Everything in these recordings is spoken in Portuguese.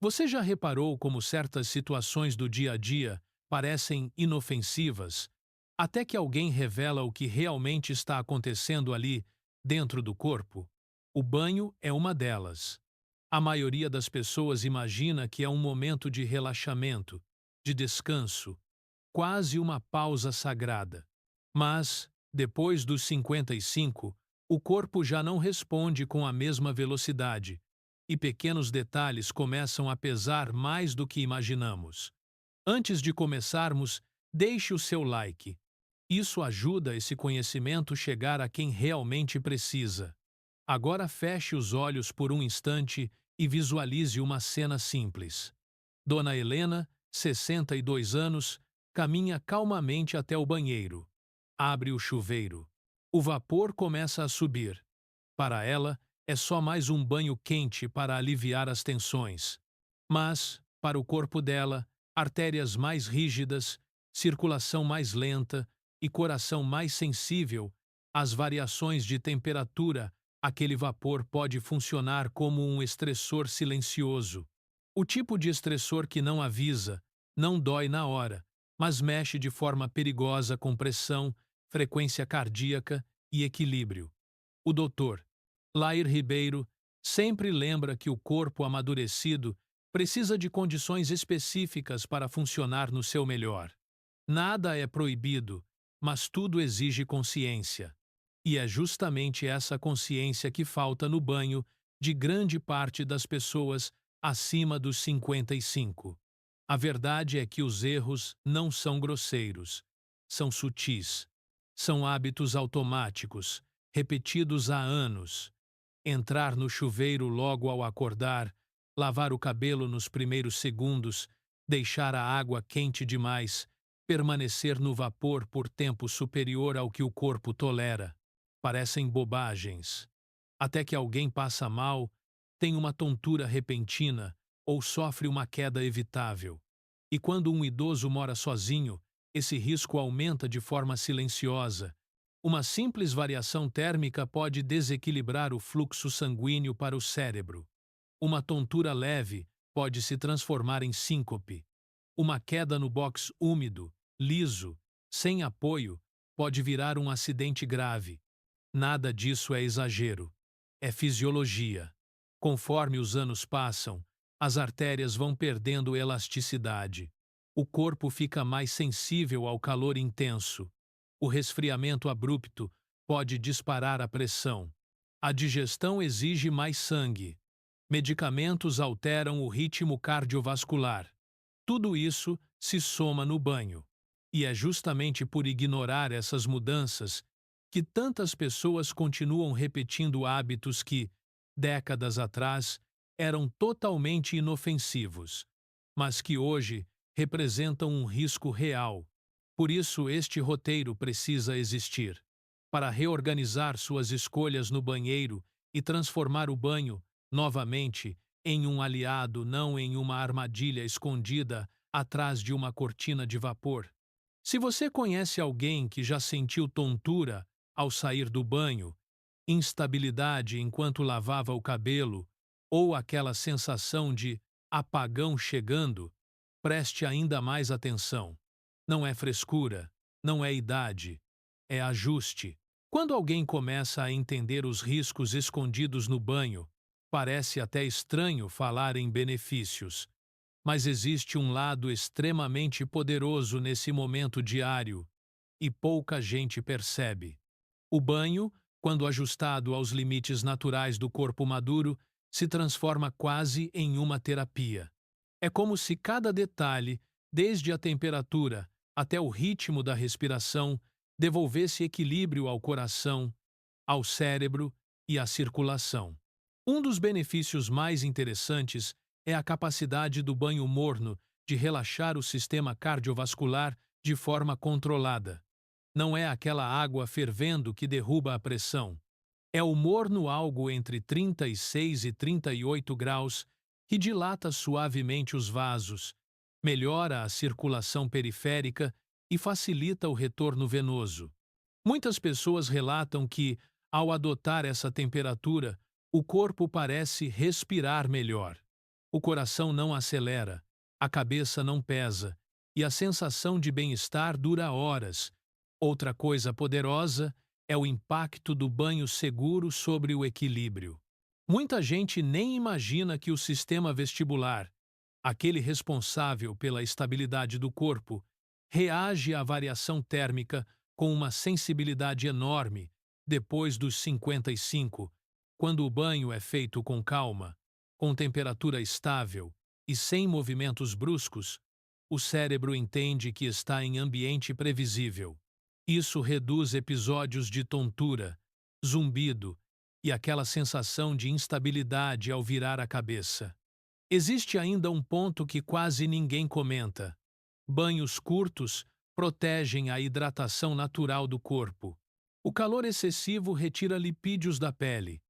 Você já reparou como certas situações do dia a dia parecem inofensivas, até que alguém revela o que realmente está acontecendo ali dentro do corpo? O banho é uma delas. A maioria das pessoas imagina que é um momento de relaxamento, de descanso, quase uma pausa sagrada. Mas, depois dos 55, o corpo já não responde com a mesma velocidade, e pequenos detalhes começam a pesar mais do que imaginamos. Antes de começarmos, deixe o seu like. Isso ajuda esse conhecimento chegar a quem realmente precisa. Agora feche os olhos por um instante e visualize uma cena simples. Dona Helena, 62 anos, caminha calmamente até o banheiro. Abre o chuveiro. O vapor começa a subir. Para ela, é só mais um banho quente para aliviar as tensões. Mas, para o corpo dela, artérias mais rígidas, circulação mais lenta e coração mais sensível às variações de temperatura, aquele vapor pode funcionar como um estressor silencioso. O tipo de estressor que não avisa, não dói na hora, mas mexe de forma perigosa com pressão, frequência cardíaca e equilíbrio. O doutor Lair Ribeiro sempre lembra que o corpo amadurecido precisa de condições específicas para funcionar no seu melhor. Nada é proibido, mas tudo exige consciência. E é justamente essa consciência que falta no banho de grande parte das pessoas acima dos 55. A verdade é que os erros não são grosseiros, são sutis. São hábitos automáticos, repetidos há anos. Entrar no chuveiro logo ao acordar, lavar o cabelo nos primeiros segundos, deixar a água quente demais, permanecer no vapor por tempo superior ao que o corpo tolera. Parecem bobagens. Até que alguém passa mal, tem uma tontura repentina ou sofre uma queda evitável. E quando um idoso mora sozinho, esse risco aumenta de forma silenciosa. Uma simples variação térmica pode desequilibrar o fluxo sanguíneo para o cérebro. Uma tontura leve pode se transformar em síncope. Uma queda no box úmido, liso, sem apoio, pode virar um acidente grave. Nada disso é exagero. É fisiologia. Conforme os anos passam, as artérias vão perdendo elasticidade. O corpo fica mais sensível ao calor intenso. O resfriamento abrupto pode disparar a pressão. A digestão exige mais sangue. Medicamentos alteram o ritmo cardiovascular. Tudo isso se soma no banho. E é justamente por ignorar essas mudanças que tantas pessoas continuam repetindo hábitos que, décadas atrás, eram totalmente inofensivos, mas que hoje representam um risco real. Por isso, este roteiro precisa existir. Para reorganizar suas escolhas no banheiro e transformar o banho, novamente, em um aliado, não em uma armadilha escondida atrás de uma cortina de vapor. Se você conhece alguém que já sentiu tontura ao sair do banho, instabilidade enquanto lavava o cabelo ou aquela sensação de apagão chegando, preste ainda mais atenção. Não é frescura, não é idade, é ajuste. Quando alguém começa a entender os riscos escondidos no banho, parece até estranho falar em benefícios. Mas existe um lado extremamente poderoso nesse momento diário, e pouca gente percebe. O banho, quando ajustado aos limites naturais do corpo maduro, se transforma quase em uma terapia. É como se cada detalhe, desde a temperatura até o ritmo da respiração, devolvesse equilíbrio ao coração, ao cérebro e à circulação. Um dos benefícios mais interessantes é a capacidade do banho morno de relaxar o sistema cardiovascular de forma controlada. Não é aquela água fervendo que derruba a pressão. É o morno algo entre 36 e 38 graus que dilata suavemente os vasos, melhora a circulação periférica e facilita o retorno venoso. Muitas pessoas relatam que, ao adotar essa temperatura, o corpo parece respirar melhor. O coração não acelera, a cabeça não pesa, e a sensação de bem-estar dura horas. Outra coisa poderosa é o impacto do banho seguro sobre o equilíbrio. Muita gente nem imagina que o sistema vestibular, aquele responsável pela estabilidade do corpo, reage à variação térmica com uma sensibilidade enorme depois dos 55, quando o banho é feito com calma, com temperatura estável e sem movimentos bruscos. O cérebro entende que está em ambiente previsível. Isso reduz episódios de tontura, zumbido e aquela sensação de instabilidade ao virar a cabeça. Existe ainda um ponto que quase ninguém comenta. Banhos curtos protegem a hidratação natural do corpo. O calor excessivo retira lipídios da pele,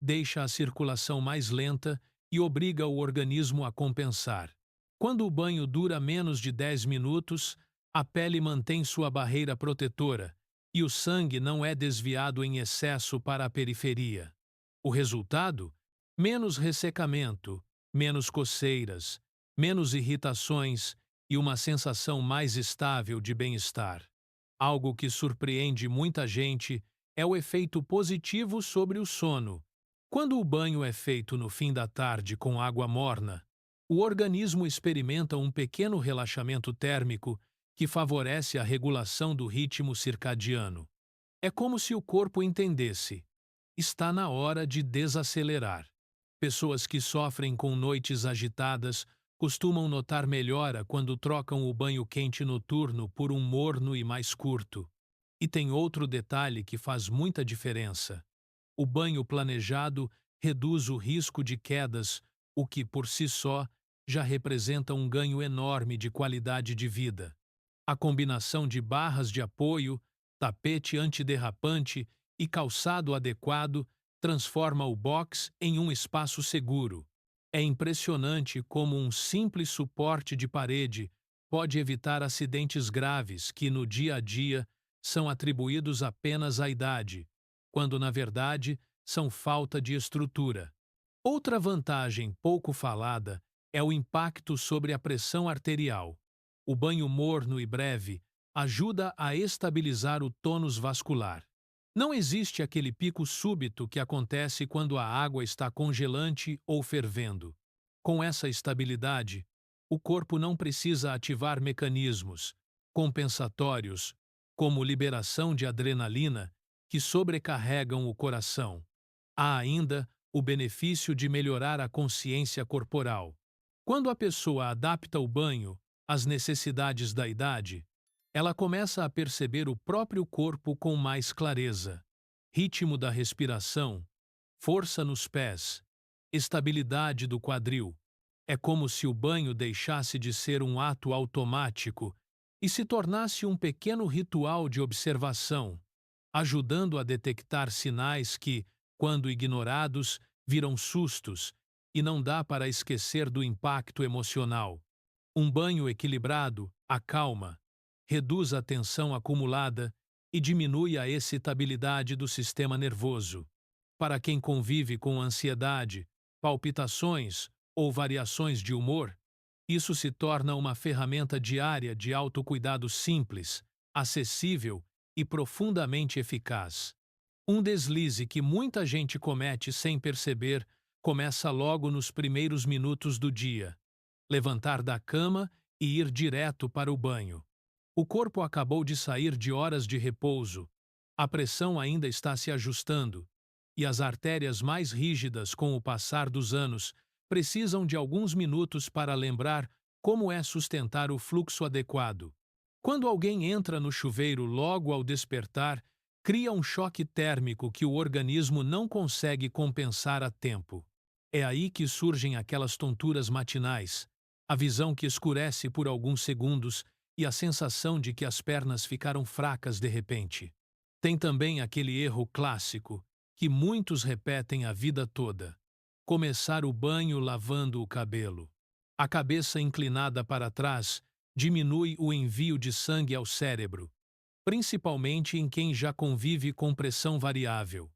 deixa a circulação mais lenta e obriga o organismo a compensar. Quando o banho dura menos de 10 minutos, a pele mantém sua barreira protetora e o sangue não é desviado em excesso para a periferia. O resultado? Menos ressecamento, menos coceiras, menos irritações e uma sensação mais estável de bem-estar. Algo que surpreende muita gente é o efeito positivo sobre o sono. Quando o banho é feito no fim da tarde com água morna, o organismo experimenta um pequeno relaxamento térmico que favorece a regulação do ritmo circadiano. É como se o corpo entendesse: está na hora de desacelerar. Pessoas que sofrem com noites agitadas costumam notar melhora quando trocam o banho quente noturno por um morno e mais curto. E tem outro detalhe que faz muita diferença. O banho planejado reduz o risco de quedas, o que, por si só, já representa um ganho enorme de qualidade de vida. A combinação de barras de apoio, tapete antiderrapante e calçado adequado transforma o box em um espaço seguro. É impressionante como um simples suporte de parede pode evitar acidentes graves que, no dia a dia, são atribuídos apenas à idade, quando, na verdade, são falta de estrutura. Outra vantagem pouco falada é o impacto sobre a pressão arterial. O banho morno e breve ajuda a estabilizar o tônus vascular. Não existe aquele pico súbito que acontece quando a água está congelante ou fervendo. Com essa estabilidade, o corpo não precisa ativar mecanismos compensatórios, como liberação de adrenalina, que sobrecarregam o coração. Há ainda o benefício de melhorar a consciência corporal. Quando a pessoa adapta o banho às necessidades da idade, ela começa a perceber o próprio corpo com mais clareza. Ritmo da respiração, força nos pés, estabilidade do quadril. É como se o banho deixasse de ser um ato automático e se tornasse um pequeno ritual de observação, ajudando a detectar sinais que, quando ignorados, viram sustos, e não dá para esquecer do impacto emocional. Um banho equilibrado acalma, reduz a tensão acumulada e diminui a excitabilidade do sistema nervoso. Para quem convive com ansiedade, palpitações ou variações de humor, isso se torna uma ferramenta diária de autocuidado simples, acessível e profundamente eficaz. Um deslize que muita gente comete sem perceber começa logo nos primeiros minutos do dia. Levantar da cama e ir direto para o banho. O corpo acabou de sair de horas de repouso, a pressão ainda está se ajustando, e as artérias mais rígidas com o passar dos anos precisam de alguns minutos para lembrar como é sustentar o fluxo adequado. Quando alguém entra no chuveiro logo ao despertar, cria um choque térmico que o organismo não consegue compensar a tempo. É aí que surgem aquelas tonturas matinais, a visão que escurece por alguns segundos e a sensação de que as pernas ficaram fracas de repente. Tem também aquele erro clássico, que muitos repetem a vida toda: começar o banho lavando o cabelo. A cabeça inclinada para trás diminui o envio de sangue ao cérebro, principalmente em quem já convive com pressão variável.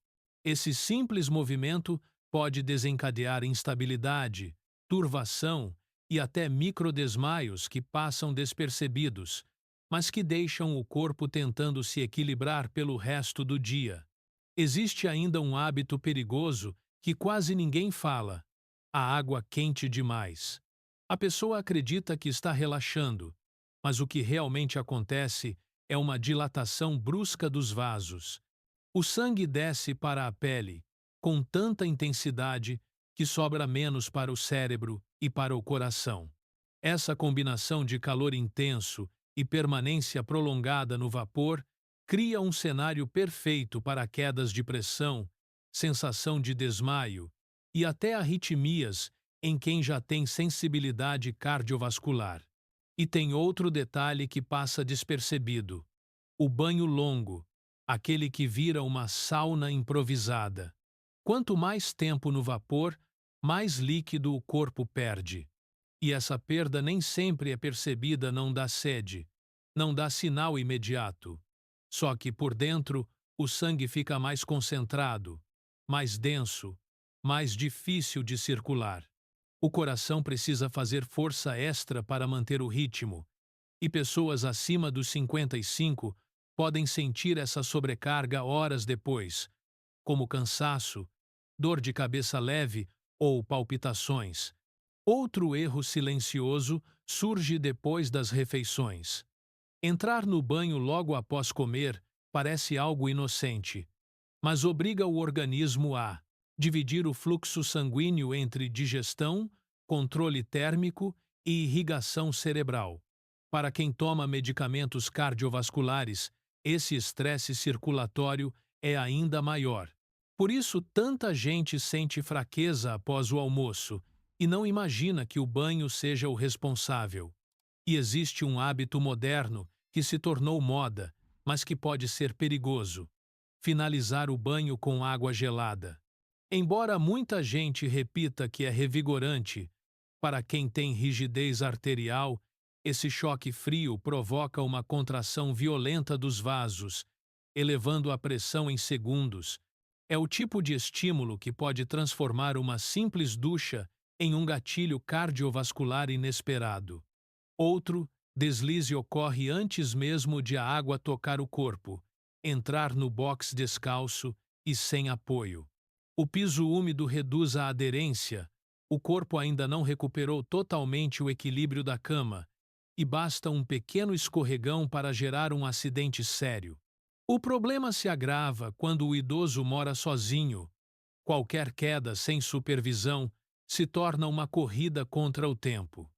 Esse simples movimento pode desencadear instabilidade, turvação e até microdesmaios que passam despercebidos, mas que deixam o corpo tentando se equilibrar pelo resto do dia. Existe ainda um hábito perigoso que quase ninguém fala: a água quente demais. A pessoa acredita que está relaxando, mas o que realmente acontece é uma dilatação brusca dos vasos. O sangue desce para a pele com tanta intensidade que sobra menos para o cérebro e para o coração. Essa combinação de calor intenso e permanência prolongada no vapor cria um cenário perfeito para quedas de pressão, sensação de desmaio e até arritmias em quem já tem sensibilidade cardiovascular. E tem outro detalhe que passa despercebido: o banho longo, aquele que vira uma sauna improvisada. Quanto mais tempo no vapor, mais líquido o corpo perde. E essa perda nem sempre é percebida, não dá sede, não dá sinal imediato. Só que por dentro, o sangue fica mais concentrado, mais denso, mais difícil de circular. O coração precisa fazer força extra para manter o ritmo, e pessoas acima dos 55 podem sentir essa sobrecarga horas depois, como cansaço, dor de cabeça leve ou palpitações. Outro erro silencioso surge depois das refeições. Entrar no banho logo após comer parece algo inocente, mas obriga o organismo a dividir o fluxo sanguíneo entre digestão, controle térmico e irrigação cerebral. Para quem toma medicamentos cardiovasculares, esse estresse circulatório é ainda maior. Por isso, tanta gente sente fraqueza após o almoço e não imagina que o banho seja o responsável. E existe um hábito moderno que se tornou moda, mas que pode ser perigoso: finalizar o banho com água gelada. Embora muita gente repita que é revigorante, para quem tem rigidez arterial, esse choque frio provoca uma contração violenta dos vasos, elevando a pressão em segundos. É o tipo de estímulo que pode transformar uma simples ducha em um gatilho cardiovascular inesperado. Outro deslize ocorre antes mesmo de a água tocar o corpo: entrar no box descalço e sem apoio. O piso úmido reduz a aderência, o corpo ainda não recuperou totalmente o equilíbrio da cama, e basta um pequeno escorregão para gerar um acidente sério. O problema se agrava quando o idoso mora sozinho. Qualquer queda sem supervisão se torna uma corrida contra o tempo.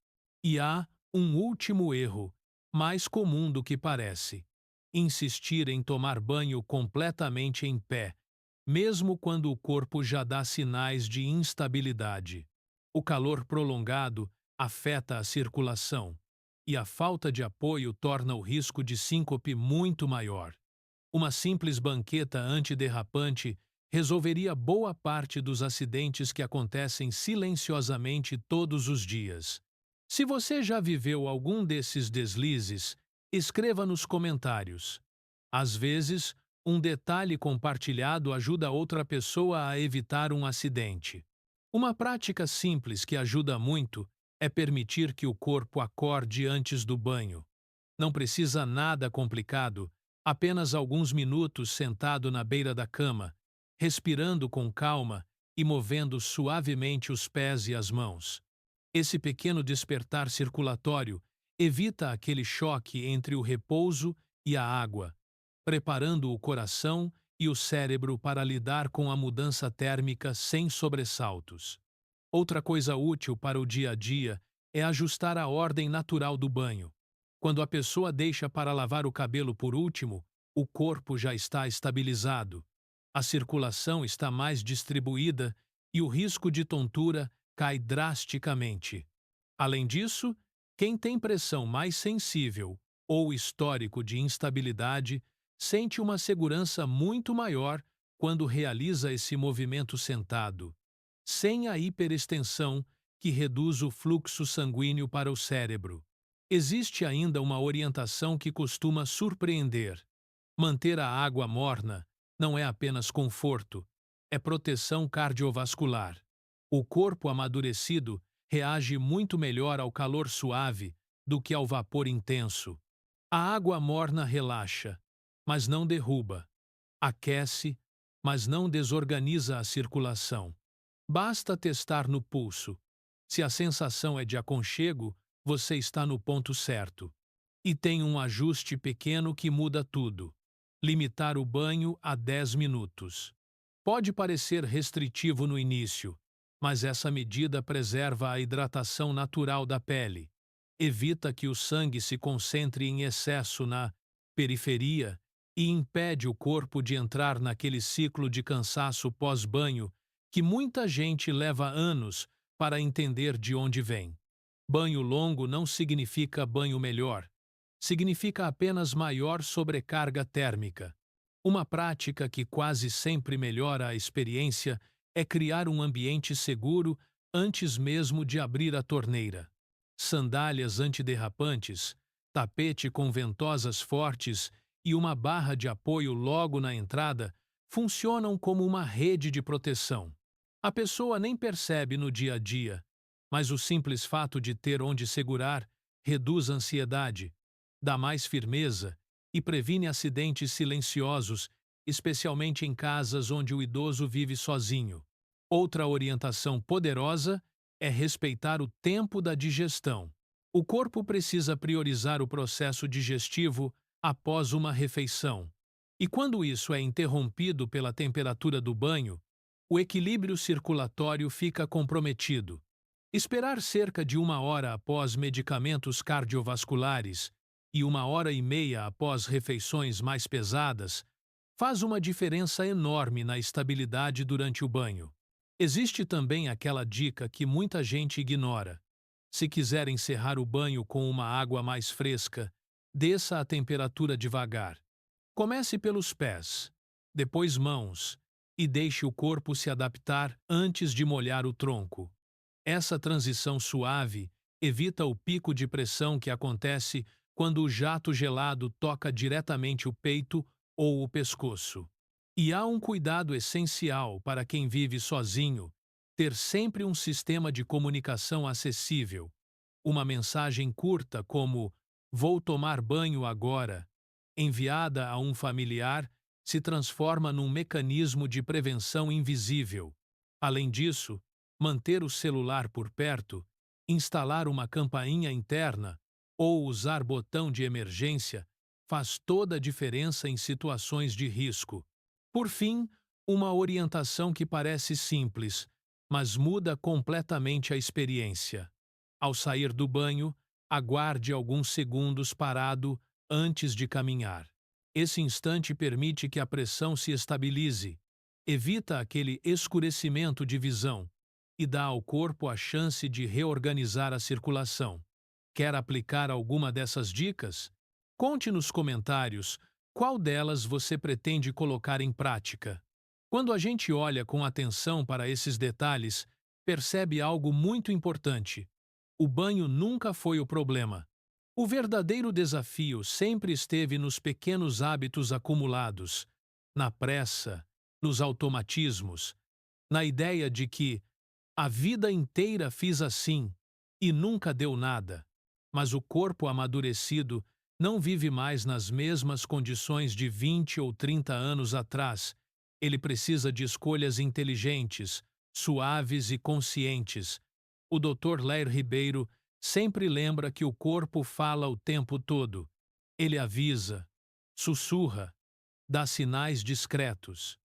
E há um último erro, mais comum do que parece: insistir em tomar banho completamente em pé, mesmo quando o corpo já dá sinais de instabilidade. O calor prolongado afeta a circulação, e a falta de apoio torna o risco de síncope muito maior. Uma simples banqueta antiderrapante resolveria boa parte dos acidentes que acontecem silenciosamente todos os dias. Se você já viveu algum desses deslizes, escreva nos comentários. Às vezes, um detalhe compartilhado ajuda outra pessoa a evitar um acidente. Uma prática simples que ajuda muito é permitir que o corpo acorde antes do banho. Não precisa nada complicado, apenas alguns minutos sentado na beira da cama, respirando com calma e movendo suavemente os pés e as mãos. Esse pequeno despertar circulatório evita aquele choque entre o repouso e a água, preparando o coração e o cérebro para lidar com a mudança térmica sem sobressaltos. Outra coisa útil para o dia a dia é ajustar a ordem natural do banho. Quando a pessoa deixa para lavar o cabelo por último, o corpo já está estabilizado, a circulação está mais distribuída e o risco de tontura cai drasticamente. Além disso, quem tem pressão mais sensível ou histórico de instabilidade sente uma segurança muito maior quando realiza esse movimento sentado, sem a hiperextensão que reduz o fluxo sanguíneo para o cérebro. Existe ainda uma orientação que costuma surpreender: manter a água morna não é apenas conforto, é proteção cardiovascular. O corpo amadurecido reage muito melhor ao calor suave do que ao vapor intenso. A água morna relaxa, mas não derruba. Aquece, mas não desorganiza a circulação. Basta testar no pulso. Se a sensação é de aconchego, você está no ponto certo. E tem um ajuste pequeno que muda tudo. Limitar o banho a 10 minutos. Pode parecer restritivo no início, mas essa medida preserva a hidratação natural da pele. Evita que o sangue se concentre em excesso na periferia e impede o corpo de entrar naquele ciclo de cansaço pós-banho que muita gente leva anos para entender de onde vem. Banho longo não significa banho melhor. Significa apenas maior sobrecarga térmica. Uma prática que quase sempre melhora a experiência é criar um ambiente seguro antes mesmo de abrir a torneira. Sandálias antiderrapantes, tapete com ventosas fortes e uma barra de apoio logo na entrada funcionam como uma rede de proteção. A pessoa nem percebe no dia a dia, mas o simples fato de ter onde segurar reduz a ansiedade, dá mais firmeza e previne acidentes silenciosos, especialmente em casas onde o idoso vive sozinho. Outra orientação poderosa é respeitar o tempo da digestão. O corpo precisa priorizar o processo digestivo após uma refeição. E quando isso é interrompido pela temperatura do banho, o equilíbrio circulatório fica comprometido. Esperar cerca de 1 hora após medicamentos cardiovasculares e 1 hora e meia após refeições mais pesadas faz uma diferença enorme na estabilidade durante o banho. Existe também aquela dica que muita gente ignora. Se quiser encerrar o banho com uma água mais fresca, desça a temperatura devagar. Comece pelos pés, depois mãos, e deixe o corpo se adaptar antes de molhar o tronco. Essa transição suave evita o pico de pressão que acontece quando o jato gelado toca diretamente o peito ou o pescoço. E há um cuidado essencial para quem vive sozinho: ter sempre um sistema de comunicação acessível. Uma mensagem curta como "Vou tomar banho agora", enviada a um familiar, se transforma num mecanismo de prevenção invisível. Além disso, manter o celular por perto, instalar uma campainha interna ou usar botão de emergência faz toda a diferença em situações de risco. Por fim, uma orientação que parece simples, mas muda completamente a experiência. Ao sair do banho, aguarde alguns segundos parado antes de caminhar. Esse instante permite que a pressão se estabilize, evita aquele escurecimento de visão e dá ao corpo a chance de reorganizar a circulação. Quer aplicar alguma dessas dicas? Conte nos comentários qual delas você pretende colocar em prática. Quando a gente olha com atenção para esses detalhes, percebe algo muito importante. O banho nunca foi o problema. O verdadeiro desafio sempre esteve nos pequenos hábitos acumulados, na pressa, nos automatismos, na ideia de que a vida inteira fiz assim e nunca deu nada. Mas o corpo amadurecido não vive mais nas mesmas condições de 20 ou 30 anos atrás. Ele precisa de escolhas inteligentes, suaves e conscientes. O Dr. Lair Ribeiro sempre lembra que o corpo fala o tempo todo. Ele avisa, sussurra, dá sinais discretos.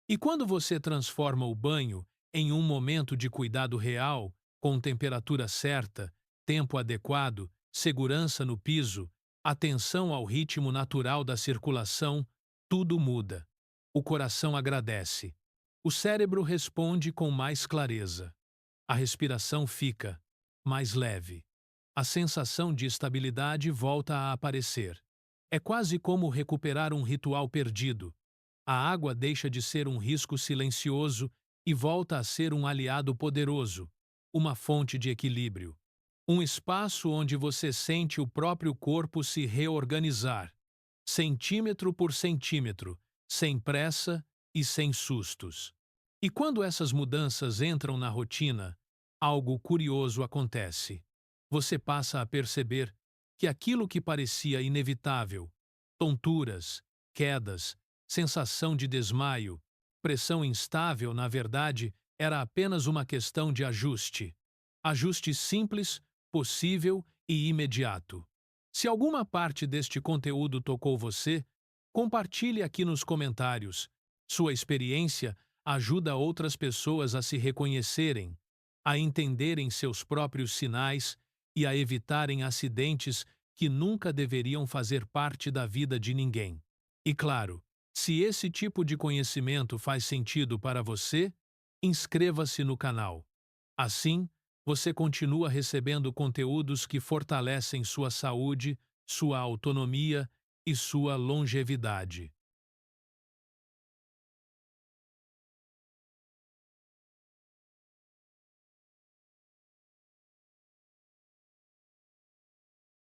E quando você transforma o banho em um momento de cuidado real, com temperatura certa, tempo adequado, segurança no piso, atenção ao ritmo natural da circulação, tudo muda. O coração agradece. O cérebro responde com mais clareza. A respiração fica mais leve. A sensação de estabilidade volta a aparecer. É quase como recuperar um ritual perdido. A água deixa de ser um risco silencioso e volta a ser um aliado poderoso, uma fonte de equilíbrio. Um espaço onde você sente o próprio corpo se reorganizar, centímetro por centímetro, sem pressa e sem sustos. E quando essas mudanças entram na rotina, algo curioso acontece. Você passa a perceber que aquilo que parecia inevitável, tonturas, quedas, sensação de desmaio, pressão instável, na verdade, era apenas uma questão de ajuste. Ajuste simples, possível e imediato. Se alguma parte deste conteúdo tocou você, compartilhe aqui nos comentários. Sua experiência ajuda outras pessoas a se reconhecerem, a entenderem seus próprios sinais e a evitarem acidentes que nunca deveriam fazer parte da vida de ninguém. E claro, se esse tipo de conhecimento faz sentido para você, inscreva-se no canal. Assim, você continua recebendo conteúdos que fortalecem sua saúde, sua autonomia e sua longevidade.